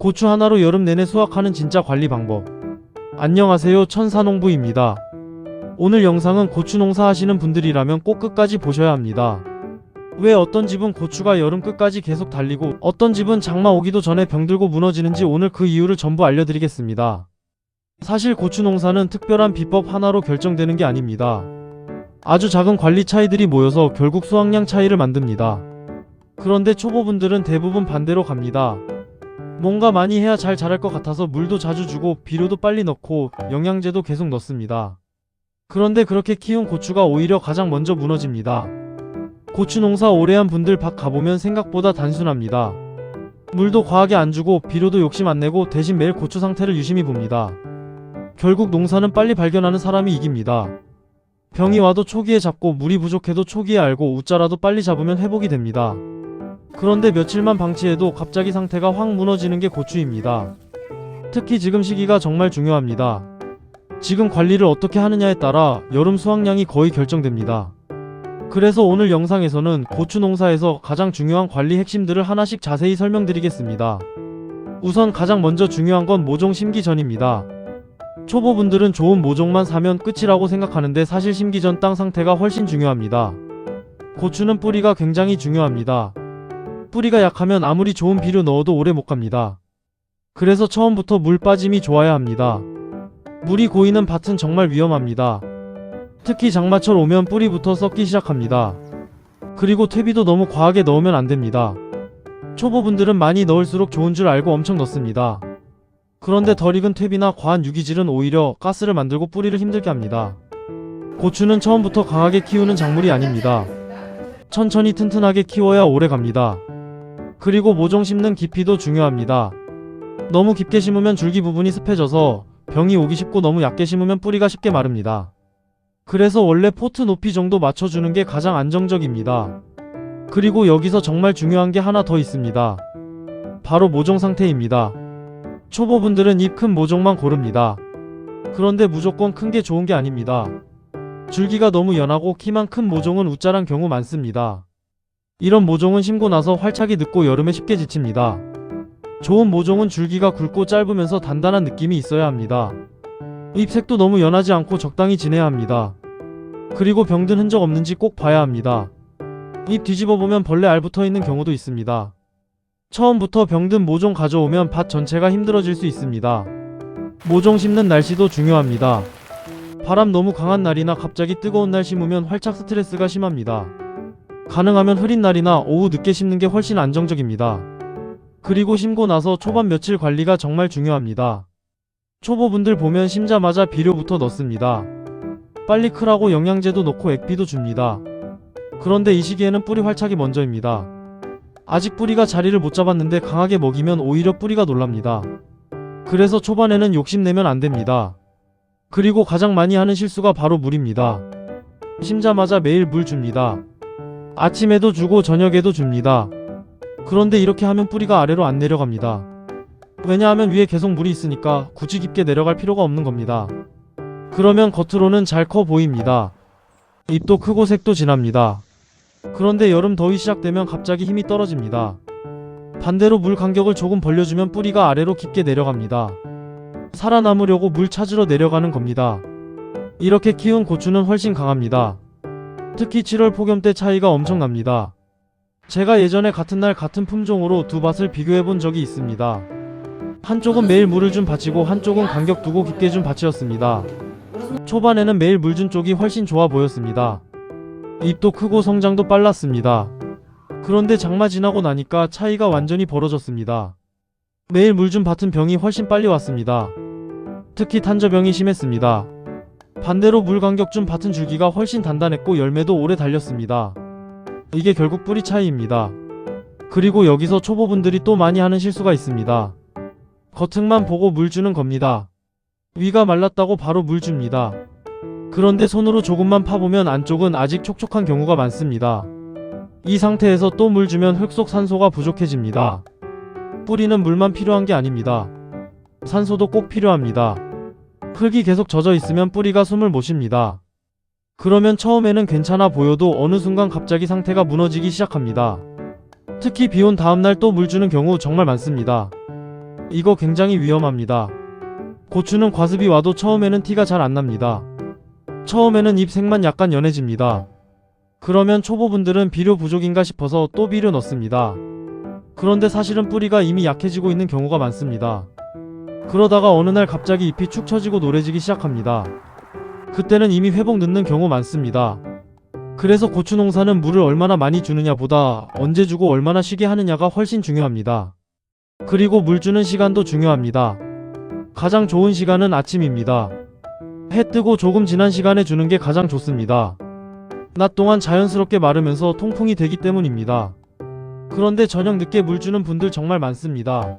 고추 하나로 여름 내내 수확하는 진짜 관리 방법. 안녕하세요, 천사농부입니다. 오늘 영상은 고추 농사 하시는 분들이라면 꼭 끝까지 보셔야 합니다. 왜 어떤 집은 고추가 여름 끝까지 계속 달리고 어떤 집은 장마 오기도 전에 병들고 무너지는지 오늘 그 이유를 전부 알려드리겠습니다. 사실 고추 농사는 특별한 비법 하나로 결정되는 게 아닙니다. 아주 작은 관리 차이들이 모여서 결국 수확량 차이를 만듭니다. 그런데 초보분들은 대부분 반대로 갑니다. 뭔가 많이 해야 잘 자랄 것 같아서 물도 자주 주고 비료도 빨리 넣고 영양제도 계속 넣습니다. 그런데 그렇게 키운 고추가 오히려 가장 먼저 무너집니다. 고추 농사 오래 한 분들 밭 가보면 생각보다 단순합니다. 물도 과하게 안 주고 비료도 욕심 안 내고 대신 매일 고추 상태를 유심히 봅니다. 결국 농사는 빨리 발견하는 사람이 이깁니다. 병이 와도 초기에 잡고 물이 부족해도 초기에 알고 웃자라도 빨리 잡으면 회복이 됩니다. 그런데 며칠만 방치해도 갑자기 상태가 확 무너지는 게 고추입니다. 특히 지금 시기가 정말 중요합니다. 지금 관리를 어떻게 하느냐에 따라 여름 수확량이 거의 결정됩니다. 그래서 오늘 영상에서는 고추 농사에서 가장 중요한 관리 핵심들을 하나씩 자세히 설명드리겠습니다. 우선 가장 먼저 중요한 건 모종 심기 전입니다. 초보분들은 좋은 모종만 사면 끝이라고 생각하는데 사실 심기 전 땅 상태가 훨씬 중요합니다. 고추는 뿌리가 굉장히 중요합니다. 뿌리가 약하면 아무리 좋은 비료 넣어도 오래 못 갑니다. 그래서 처음부터 물 빠짐이 좋아야 합니다. 물이 고이는 밭은 정말 위험합니다. 특히 장마철 오면 뿌리부터 썩기 시작합니다. 그리고 퇴비도 너무 과하게 넣으면 안 됩니다. 초보분들은 많이 넣을수록 좋은 줄 알고 엄청 넣습니다. 그런데 덜 익은 퇴비나 과한 유기질은 오히려 가스를 만들고 뿌리를 힘들게 합니다. 고추는 처음부터 강하게 키우는 작물이 아닙니다. 천천히 튼튼하게 키워야 오래 갑니다. 그리고 모종 심는 깊이도 중요합니다. 너무 깊게 심으면 줄기 부분이 습해져서 병이 오기 쉽고 너무 얕게 심으면 뿌리가 쉽게 마릅니다. 그래서 원래 포트 높이 정도 맞춰주는 게 가장 안정적입니다. 그리고 여기서 정말 중요한 게 하나 더 있습니다. 바로 모종 상태입니다. 초보분들은 잎 큰 모종만 고릅니다. 그런데 무조건 큰 게 좋은 게 아닙니다. 줄기가 너무 연하고 키만 큰 모종은 웃자란 경우 많습니다. 이런 모종은 심고 나서 활착이 늦고 여름에 쉽게 지칩니다. 좋은 모종은 줄기가 굵고 짧으면서 단단한 느낌이 있어야 합니다. 잎색도 너무 연하지 않고 적당히 진해야 합니다. 그리고 병든 흔적 없는지 꼭 봐야 합니다. 잎 뒤집어 보면 벌레 알 붙어 있는 경우도 있습니다. 처음부터 병든 모종 가져오면 밭 전체가 힘들어질 수 있습니다. 모종 심는 날씨도 중요합니다. 바람 너무 강한 날이나 갑자기 뜨거운 날 심으면 활착 스트레스가 심합니다. 가능하면 흐린 날이나 오후 늦게 심는 게 훨씬 안정적입니다. 그리고 심고 나서 초반 며칠 관리가 정말 중요합니다. 초보분들 보면 심자마자 비료부터 넣습니다. 빨리 크라고 영양제도 넣고 액비도 줍니다. 그런데 이 시기에는 뿌리 활착이 먼저입니다. 아직 뿌리가 자리를 못 잡았는데 강하게 먹이면 오히려 뿌리가 놀랍니다. 그래서 초반에는 욕심내면 안 됩니다. 그리고 가장 많이 하는 실수가 바로 물입니다. 심자마자 매일 물 줍니다. 아침에도 주고 저녁에도 줍니다. 그런데 이렇게 하면 뿌리가 아래로 안 내려갑니다. 왜냐하면 위에 계속 물이 있으니까 굳이 깊게 내려갈 필요가 없는 겁니다. 그러면 겉으로는 잘 커 보입니다. 잎도 크고 색도 진합니다. 그런데 여름 더위 시작되면 갑자기 힘이 떨어집니다. 반대로 물 간격을 조금 벌려주면 뿌리가 아래로 깊게 내려갑니다. 살아남으려고 물 찾으러 내려가는 겁니다. 이렇게 키운 고추는 훨씬 강합니다. 특히 7월 폭염 때 차이가 엄청납니다. 제가 예전에 같은 날 같은 품종으로 두 밭을 비교해 본 적이 있습니다. 한쪽은 매일 물을 준 밭이고 한쪽은 간격 두고 깊게 준 밭이었습니다. 초반에는 매일 물 준 쪽이 훨씬 좋아 보였습니다. 잎도 크고 성장도 빨랐습니다. 그런데 장마 지나고 나니까 차이가 완전히 벌어졌습니다. 매일 물 준 밭은 병이 훨씬 빨리 왔습니다. 특히 탄저병이 심했습니다. 반대로 물 간격 준 밭은 줄기가 훨씬 단단했고 열매도 오래 달렸습니다. 이게 결국 뿌리 차이입니다. 그리고 여기서 초보분들이 또 많이 하는 실수가 있습니다. 겉흙만 보고 물 주는 겁니다. 위가 말랐다고 바로 물 줍니다. 그런데 손으로 조금만 파보면 안쪽은 아직 촉촉한 경우가 많습니다. 이 상태에서 또 물 주면 흙 속 산소가 부족해집니다. 뿌리는 물만 필요한 게 아닙니다. 산소도 꼭 필요합니다. 흙이 계속 젖어 있으면 뿌리가 숨을 못 쉽니다. 그러면 처음에는 괜찮아 보여도 어느 순간 갑자기 상태가 무너지기 시작합니다. 특히 비온 다음날 또 물 주는 경우 정말 많습니다. 이거 굉장히 위험합니다. 고추는 과습이 와도 처음에는 티가 잘 안 납니다. 처음에는 잎 색만 약간 연해집니다. 그러면 초보분들은 비료 부족인가 싶어서 또 비료 넣습니다. 그런데 사실은 뿌리가 이미 약해지고 있는 경우가 많습니다. 그러다가 어느 날 갑자기 잎이 축 처지고 노래지기 시작합니다. 그때는 이미 회복 늦는 경우 많습니다. 그래서 고추 농사는 물을 얼마나 많이 주느냐보다 언제 주고 얼마나 쉬게 하느냐가 훨씬 중요합니다. 그리고 물 주는 시간도 중요합니다. 가장 좋은 시간은 아침입니다. 해 뜨고 조금 지난 시간에 주는 게 가장 좋습니다. 낮 동안 자연스럽게 마르면서 통풍이 되기 때문입니다. 그런데 저녁 늦게 물 주는 분들 정말 많습니다.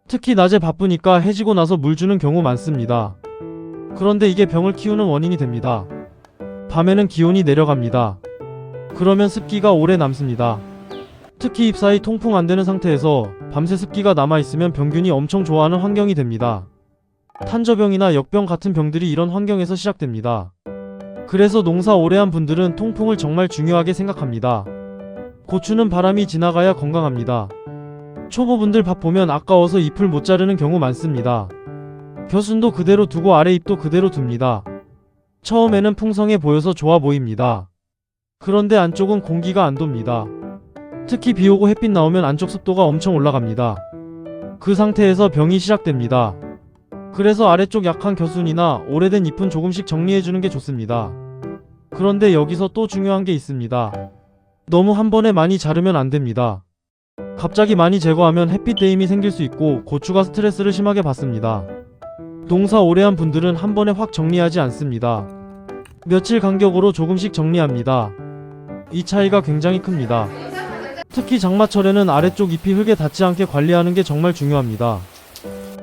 특히 낮에 바쁘니까 해지고 나서 물 주는 경우 많습니다. 그런데 이게 병을 키우는 원인이 됩니다. 밤에는 기온이 내려갑니다. 그러면 습기가 오래 남습니다. 특히 잎 사이 통풍 안 되는 상태에서 밤새 습기가 남아있으면 병균이 엄청 좋아하는 환경이 됩니다. 탄저병이나 역병 같은 병들이 이런 환경에서 시작됩니다. 그래서 농사 오래 한 분들은 통풍을 정말 중요하게 생각합니다. 고추는 바람이 지나가야 건강합니다. 초보분들 밥 보면 아까워서 잎을 못 자르는 경우 많습니다. 겨순도 그대로 두고 아래 잎도 그대로 둡니다. 처음에는 풍성해 보여서 좋아 보입니다. 그런데 안쪽은 공기가 안 돕니다. 특히 비 오고 햇빛 나오면 안쪽 습도가 엄청 올라갑니다. 그 상태에서 병이 시작됩니다. 그래서 아래쪽 약한 겨순이나 오래된 잎은 조금씩 정리해주는 게 좋습니다. 그런데 여기서 또 중요한 게 있습니다. 너무 한 번에 많이 자르면 안 됩니다. 갑자기 많이 제거하면 햇빛 대임이 생길 수 있고 고추가 스트레스를 심하게 받습니다. 농사 오래 한 분들은 한 번에 확 정리하지 않습니다. 며칠 간격으로 조금씩 정리합니다. 이 차이가 굉장히 큽니다. 특히 장마철에는 아래쪽 잎이 흙에 닿지 않게 관리하는 게 정말 중요합니다.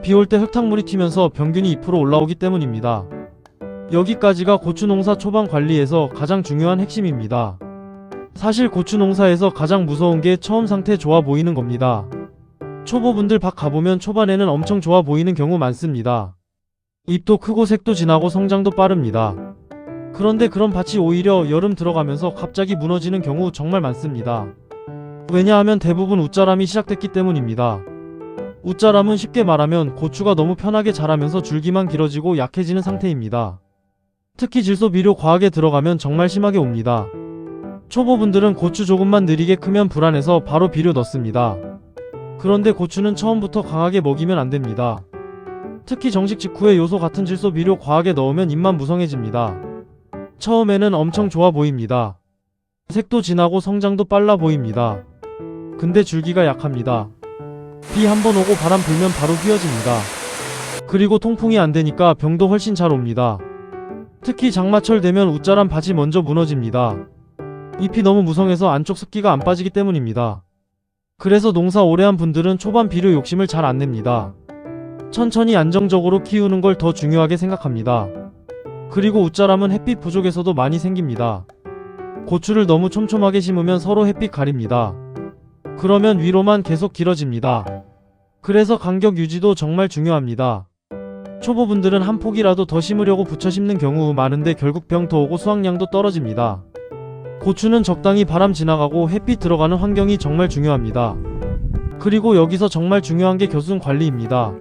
비 올 때 흙탕물이 튀면서 병균이 잎으로 올라오기 때문입니다. 여기까지가 고추 농사 초반 관리에서 가장 중요한 핵심입니다. 사실 고추 농사에서 가장 무서운 게 처음 상태 좋아 보이는 겁니다. 초보분들 밭 가보면 초반에는 엄청 좋아 보이는 경우 많습니다. 잎도 크고 색도 진하고 성장도 빠릅니다. 그런데 그런 밭이 오히려 여름 들어가면서 갑자기 무너지는 경우 정말 많습니다. 왜냐하면 대부분 웃자람이 시작됐기 때문입니다. 웃자람은 쉽게 말하면 고추가 너무 편하게 자라면서 줄기만 길어지고 약해지는 상태입니다. 특히 질소 비료 과하게 들어가면 정말 심하게 옵니다. 초보분들은 고추 조금만 느리게 크면 불안해서 바로 비료 넣습니다. 그런데 고추는 처음부터 강하게 먹이면 안 됩니다. 특히 정식 직후에 요소 같은 질소 비료 과하게 넣으면 잎만 무성해집니다. 처음에는 엄청 좋아 보입니다. 색도 진하고 성장도 빨라 보입니다. 근데 줄기가 약합니다. 비 한 번 오고 바람 불면 바로 휘어집니다. 그리고 통풍이 안 되니까 병도 훨씬 잘 옵니다. 특히 장마철 되면 웃자람 밭이 먼저 무너집니다. 잎이 너무 무성해서 안쪽 습기가 안 빠지기 때문입니다. 그래서 농사 오래 한 분들은 초반 비료 욕심을 잘 안 냅니다. 천천히 안정적으로 키우는 걸 더 중요하게 생각합니다. 그리고 웃자람은 햇빛 부족에서도 많이 생깁니다. 고추를 너무 촘촘하게 심으면 서로 햇빛 가립니다. 그러면 위로만 계속 길어집니다. 그래서 간격 유지도 정말 중요합니다. 초보분들은 한 폭이라도 더 심으려고 붙여 심는 경우 많은데 결국 병 더 오고 수확량도 떨어집니다. 고추는 적당히 바람 지나가고 햇빛 들어가는 환경이 정말 중요합니다. 그리고 여기서 정말 중요한 게 겨순 관리입니다.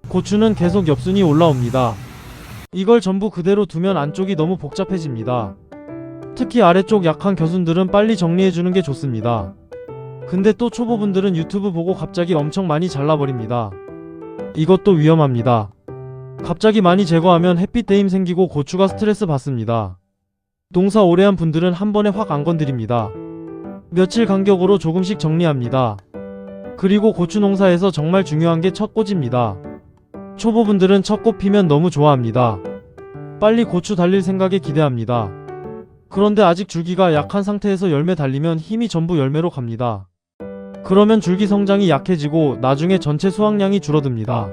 고추는 계속 엽순이 올라옵니다. 이걸 전부 그대로 두면 안쪽이 너무 복잡해집니다. 특히 아래쪽 약한 겨순들은 빨리 정리해주는 게 좋습니다. 근데 또 초보분들은 유튜브 보고 갑자기 엄청 많이 잘라버립니다. 이것도 위험합니다. 갑자기 많이 제거하면 햇빛 대임 생기고 고추가 스트레스 받습니다. 농사 오래 한 분들은 한 번에 확 안 건드립니다. 며칠 간격으로 조금씩 정리합니다. 그리고 고추 농사에서 정말 중요한 게 첫 꽂입니다. 초보분들은 첫 꽃 피면 너무 좋아합니다. 빨리 고추 달릴 생각에 기대합니다. 그런데 아직 줄기가 약한 상태에서 열매 달리면 힘이 전부 열매로 갑니다. 그러면 줄기 성장이 약해지고 나중에 전체 수확량이 줄어듭니다.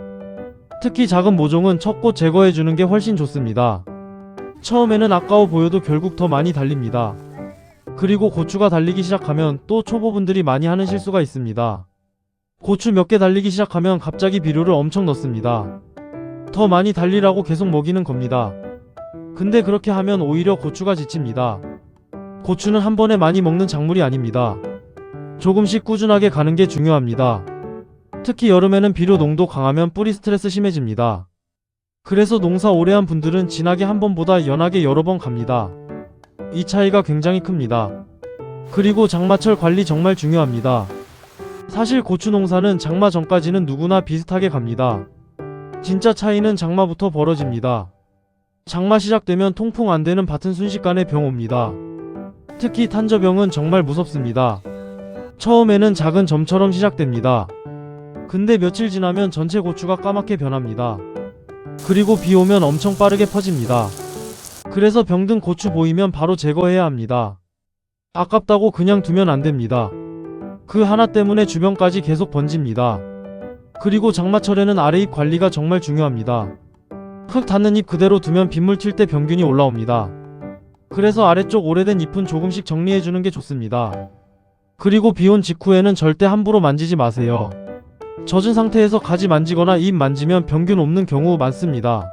특히 작은 모종은 첫 꽃 제거해주는 게 훨씬 좋습니다. 처음에는 아까워 보여도 결국 더 많이 달립니다. 그리고 고추가 달리기 시작하면 또 초보분들이 많이 하는 실수가 있습니다. 고추 몇 개 달리기 시작하면 갑자기 비료를 엄청 넣습니다. 더 많이 달리라고 계속 먹이는 겁니다. 근데 그렇게 하면 오히려 고추가 지칩니다. 고추는 한 번에 많이 먹는 작물이 아닙니다. 조금씩 꾸준하게 가는 게 중요합니다. 특히 여름에는 비료 농도 강하면 뿌리 스트레스 심해집니다. 그래서 농사 오래 한 분들은 진하게 한 번보다 연하게 여러 번 갑니다. 이 차이가 굉장히 큽니다. 그리고 장마철 관리 정말 중요합니다. 사실 고추 농사는 장마 전까지는 누구나 비슷하게 갑니다. 진짜 차이는 장마부터 벌어집니다. 장마 시작되면 통풍 안 되는 밭은 순식간에 병 옵니다. 특히 탄저병은 정말 무섭습니다. 처음에는 작은 점처럼 시작됩니다. 근데 며칠 지나면 전체 고추가 까맣게 변합니다. 그리고 비 오면 엄청 빠르게 퍼집니다. 그래서 병든 고추 보이면 바로 제거해야 합니다. 아깝다고 그냥 두면 안 됩니다. 그 하나 때문에 주변까지 계속 번집니다. 그리고 장마철에는 아래잎 관리가 정말 중요합니다. 흙 닿는 잎 그대로 두면 빗물 튈 때 병균이 올라옵니다. 그래서 아래쪽 오래된 잎은 조금씩 정리해주는 게 좋습니다. 그리고 비온 직후에는 절대 함부로 만지지 마세요. 젖은 상태에서 가지 만지거나 잎 만지면 병균 옵는 경우 많습니다.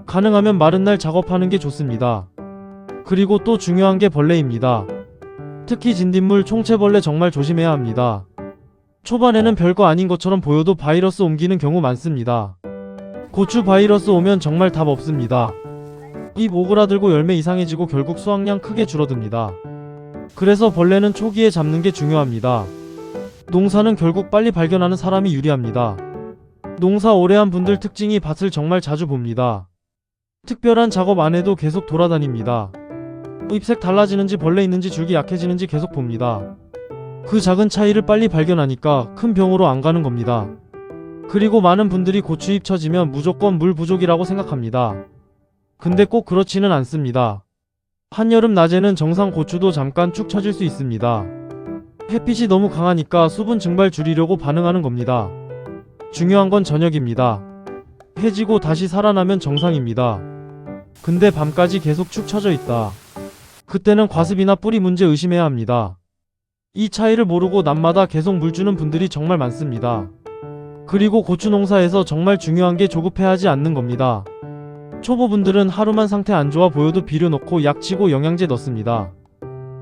가능하면 마른 날 작업하는 게 좋습니다. 그리고 또 중요한 게 벌레입니다. 특히 진딧물, 총채벌레 정말 조심해야 합니다. 초반에는 별거 아닌 것처럼 보여도 바이러스 옮기는 경우 많습니다. 고추 바이러스 오면 정말 답 없습니다. 잎 오그라들고 열매 이상해지고 결국 수확량 크게 줄어듭니다. 그래서 벌레는 초기에 잡는 게 중요합니다. 농사는 결국 빨리 발견하는 사람이 유리합니다. 농사 오래 한 분들 특징이 밭을 정말 자주 봅니다. 특별한 작업 안 해도 계속 돌아다닙니다. 잎색 달라지는지 벌레 있는지 줄기 약해지는지 계속 봅니다. 그 작은 차이를 빨리 발견하니까 큰 병으로 안 가는 겁니다. 그리고 많은 분들이 고추잎 처지면 무조건 물 부족이라고 생각합니다. 근데 꼭 그렇지는 않습니다. 한여름 낮에는 정상 고추도 잠깐 축 처질 수 있습니다. 햇빛이 너무 강하니까 수분 증발 줄이려고 반응하는 겁니다. 중요한 건 저녁입니다. 해지고 다시 살아나면 정상입니다. 근데 밤까지 계속 축 처져 있다. 그때는 과습이나 뿌리 문제 의심해야 합니다. 이 차이를 모르고 낮마다 계속 물 주는 분들이 정말 많습니다. 그리고 고추 농사에서 정말 중요한 게 조급해하지 않는 겁니다. 초보분들은 하루만 상태 안 좋아 보여도 비료 넣고 약 치고 영양제 넣습니다.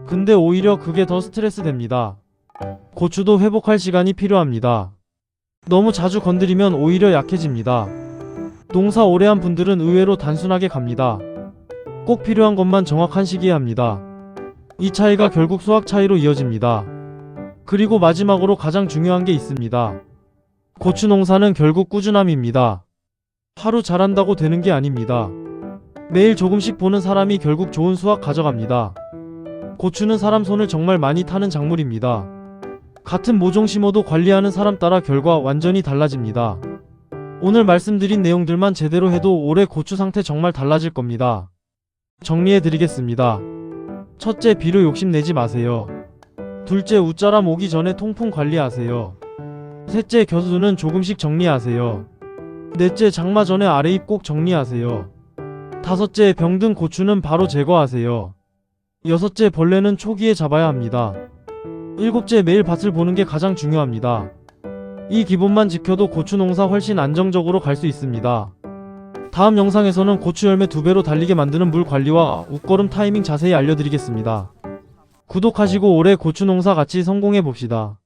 근데 오히려 그게 더 스트레스 됩니다. 고추도 회복할 시간이 필요합니다. 너무 자주 건드리면 오히려 약해집니다. 농사 오래 한 분들은 의외로 단순하게 갑니다. 꼭 필요한 것만 정확한 시기에 합니다. 이 차이가 결국 수확 차이로 이어집니다. 그리고 마지막으로 가장 중요한 게 있습니다. 고추 농사는 결국 꾸준함입니다. 하루 잘한다고 되는 게 아닙니다. 매일 조금씩 보는 사람이 결국 좋은 수확 가져갑니다. 고추는 사람 손을 정말 많이 타는 작물입니다. 같은 모종 심어도 관리하는 사람 따라 결과 완전히 달라집니다. 오늘 말씀드린 내용들만 제대로 해도 올해 고추 상태 정말 달라질 겁니다. 정리해드리겠습니다. 첫째, 비료 욕심내지 마세요. 둘째, 웃자람 오기 전에 통풍 관리하세요. 셋째, 겨수는 조금씩 정리하세요. 넷째, 장마 전에 아래잎 꼭 정리하세요. 다섯째, 병든 고추는 바로 제거하세요. 여섯째, 벌레는 초기에 잡아야 합니다. 일곱째, 매일 밭을 보는 게 가장 중요합니다. 이 기본만 지켜도 고추 농사 훨씬 안정적으로 갈 수 있습니다. 다음 영상에서는 고추 열매 2배로 달리게 만드는 물 관리와 웃거름 타이밍 자세히 알려드리겠습니다. 구독하시고 올해 고추 농사 같이 성공해 봅시다.